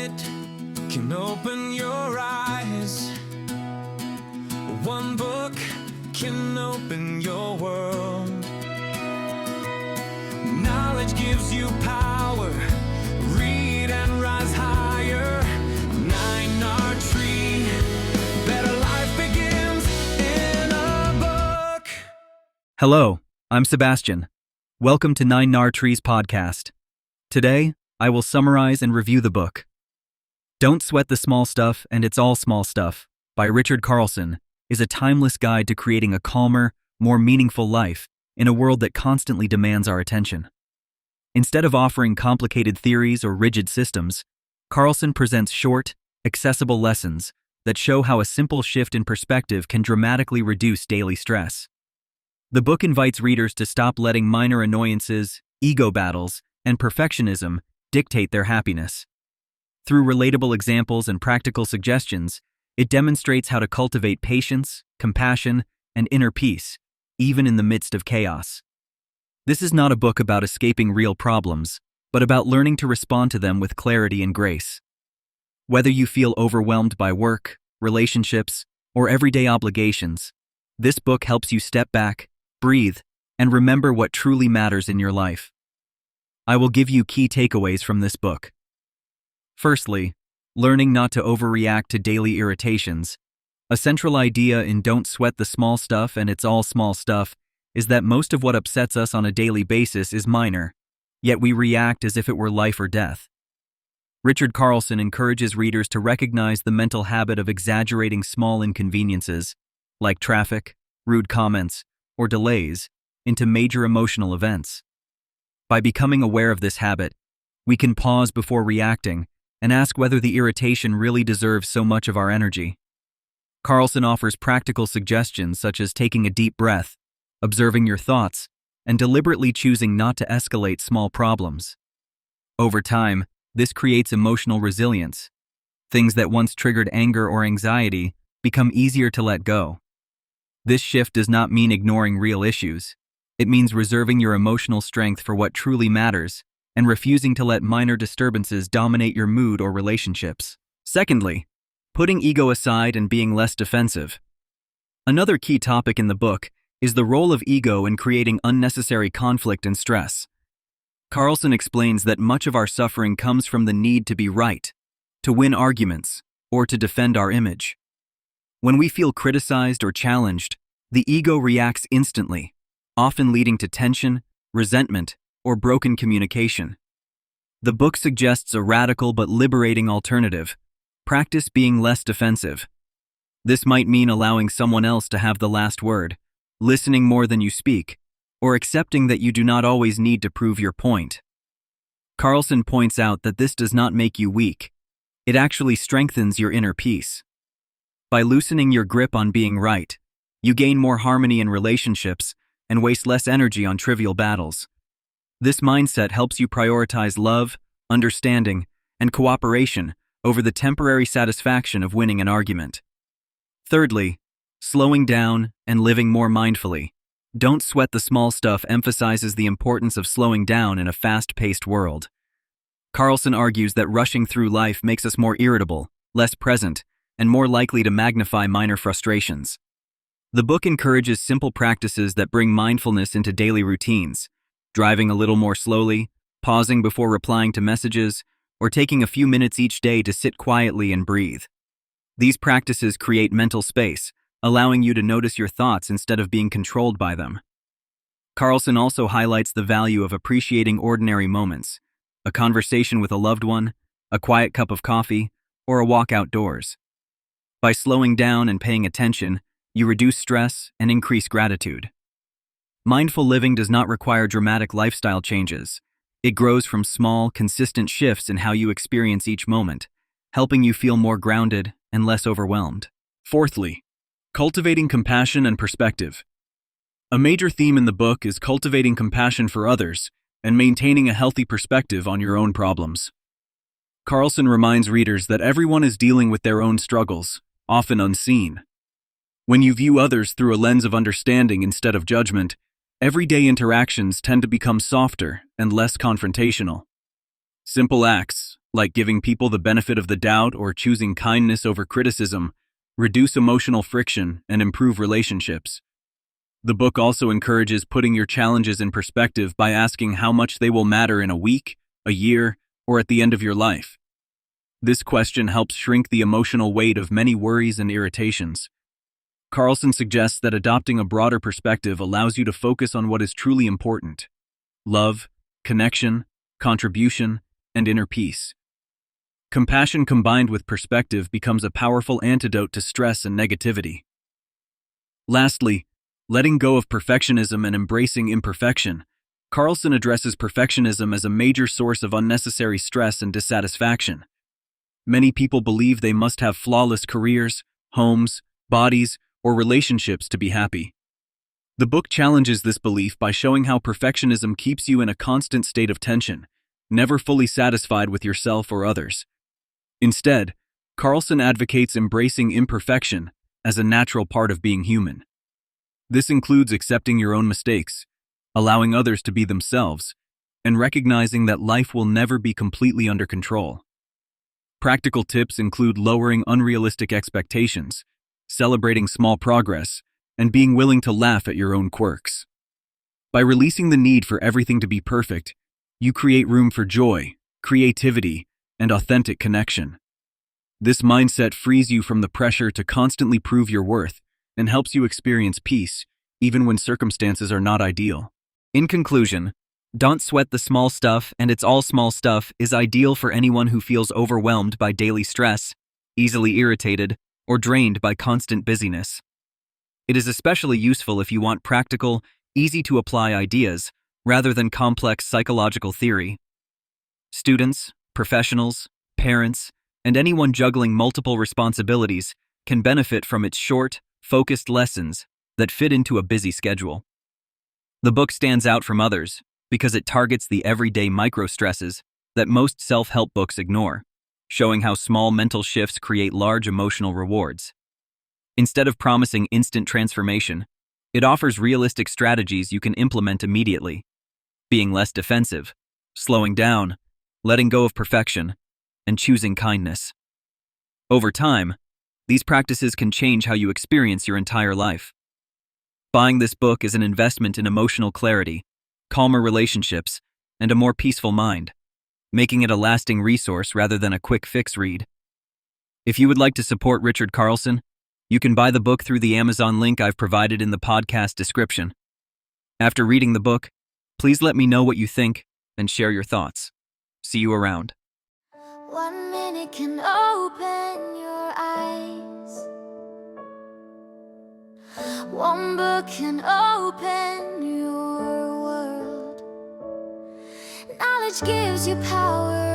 minute can open your eyes. One book can open your world. Knowledge gives you power. Read and rise higher. 9R Tree. Better life begins in a book. Hello, I'm Sebastian. Welcome to 9R Tree's podcast. Today, I will summarize and review the book Don't Sweat the Small Stuff and It's All Small Stuff by Richard Carlson is a timeless guide to creating a calmer, more meaningful life in a world that constantly demands our attention. Instead of offering complicated theories or rigid systems, Carlson presents short, accessible lessons that show how a simple shift in perspective can dramatically reduce daily stress. The book invites readers to stop letting minor annoyances, ego battles, and perfectionism dictate their happiness. Through relatable examples and practical suggestions, it demonstrates how to cultivate patience, compassion, and inner peace, even in the midst of chaos. This is not a book about escaping real problems, but about learning to respond to them with clarity and grace. Whether you feel overwhelmed by work, relationships, or everyday obligations, this book helps you step back, breathe, and remember what truly matters in your life. I will give you key takeaways from this book. Firstly, learning not to overreact to daily irritations. A central idea in Don't Sweat the Small Stuff and It's All Small Stuff is that most of what upsets us on a daily basis is minor, yet we react as if it were life or death. Richard Carlson encourages readers to recognize the mental habit of exaggerating small inconveniences, like traffic, rude comments, or delays, into major emotional events. By becoming aware of this habit, we can pause before reacting and ask whether the irritation really deserves so much of our energy. Carlson offers practical suggestions such as taking a deep breath, observing your thoughts, and deliberately choosing not to escalate small problems. Over time, this creates emotional resilience. Things that once triggered anger or anxiety become easier to let go. This shift does not mean ignoring real issues. It means reserving your emotional strength for what truly matters and refusing to let minor disturbances dominate your mood or relationships. Secondly, putting ego aside and being less defensive. Another key topic in the book is the role of ego in creating unnecessary conflict and stress. Carlson explains that much of our suffering comes from the need to be right, to win arguments, or to defend our image. When we feel criticized or challenged, the ego reacts instantly, often leading to tension, resentment, or broken communication. The book suggests a radical but liberating alternative. Practice being less defensive. This might mean allowing someone else to have the last word, listening more than you speak, or accepting that you do not always need to prove your point. Carlson points out that this does not make you weak. It actually strengthens your inner peace. By loosening your grip on being right, you gain more harmony in relationships and waste less energy on trivial battles. This mindset helps you prioritize love, understanding, and cooperation over the temporary satisfaction of winning an argument. Thirdly, slowing down and living more mindfully. Don't Sweat the Small Stuff emphasizes the importance of slowing down in a fast-paced world. Carlson argues that rushing through life makes us more irritable, less present, and more likely to magnify minor frustrations. The book encourages simple practices that bring mindfulness into daily routines, driving a little more slowly, pausing before replying to messages, or taking a few minutes each day to sit quietly and breathe. These practices create mental space, allowing you to notice your thoughts instead of being controlled by them. Carlson also highlights the value of appreciating ordinary moments, a conversation with a loved one, a quiet cup of coffee, or a walk outdoors. By slowing down and paying attention, you reduce stress and increase gratitude. Mindful living does not require dramatic lifestyle changes. It grows from small, consistent shifts in how you experience each moment, helping you feel more grounded and less overwhelmed. Fourthly, cultivating compassion and perspective. A major theme in the book is cultivating compassion for others and maintaining a healthy perspective on your own problems. Carlson reminds readers that everyone is dealing with their own struggles, often unseen. When you view others through a lens of understanding instead of judgment, everyday interactions tend to become softer and less confrontational. Simple acts, like giving people the benefit of the doubt or choosing kindness over criticism, reduce emotional friction, and improve relationships. The book also encourages putting your challenges in perspective by asking how much they will matter in a week, a year, or at the end of your life. This question helps shrink the emotional weight of many worries and irritations. Carlson suggests that adopting a broader perspective allows you to focus on what is truly important: love, connection, contribution, and inner peace. Compassion combined with perspective becomes a powerful antidote to stress and negativity. Lastly, letting go of perfectionism and embracing imperfection. Carlson addresses perfectionism as a major source of unnecessary stress and dissatisfaction. Many people believe they must have flawless careers, homes, bodies, or relationships to be happy. The book challenges this belief by showing how perfectionism keeps you in a constant state of tension, never fully satisfied with yourself or others. Instead, Carlson advocates embracing imperfection as a natural part of being human. This includes accepting your own mistakes, allowing others to be themselves, and recognizing that life will never be completely under control. Practical tips include lowering unrealistic expectations, celebrating small progress, and being willing to laugh at your own quirks. By releasing the need for everything to be perfect, you create room for joy, creativity, and authentic connection. This mindset frees you from the pressure to constantly prove your worth and helps you experience peace, even when circumstances are not ideal. In conclusion, Don't Sweat the Small Stuff and It's All Small Stuff is ideal for anyone who feels overwhelmed by daily stress, easily irritated, or drained by constant busyness. It is especially useful if you want practical, easy-to-apply ideas rather than complex psychological theory. Students, professionals, parents, and anyone juggling multiple responsibilities can benefit from its short, focused lessons that fit into a busy schedule. The book stands out from others because it targets the everyday micro-stresses that most self-help books ignore, showing how small mental shifts create large emotional rewards. Instead of promising instant transformation, it offers realistic strategies you can implement immediately: being less defensive, slowing down, letting go of perfection, and choosing kindness. Over time, these practices can change how you experience your entire life. Buying this book is an investment in emotional clarity, calmer relationships, and a more peaceful mind, making it a lasting resource rather than a quick fix read. If you would like to support Richard Carlson, you can buy the book through the Amazon link I've provided in the podcast description. After reading the book, please let me know what you think and share your thoughts. See you around. 1 minute can open your eyes. One book can open your world. Knowledge gives you power.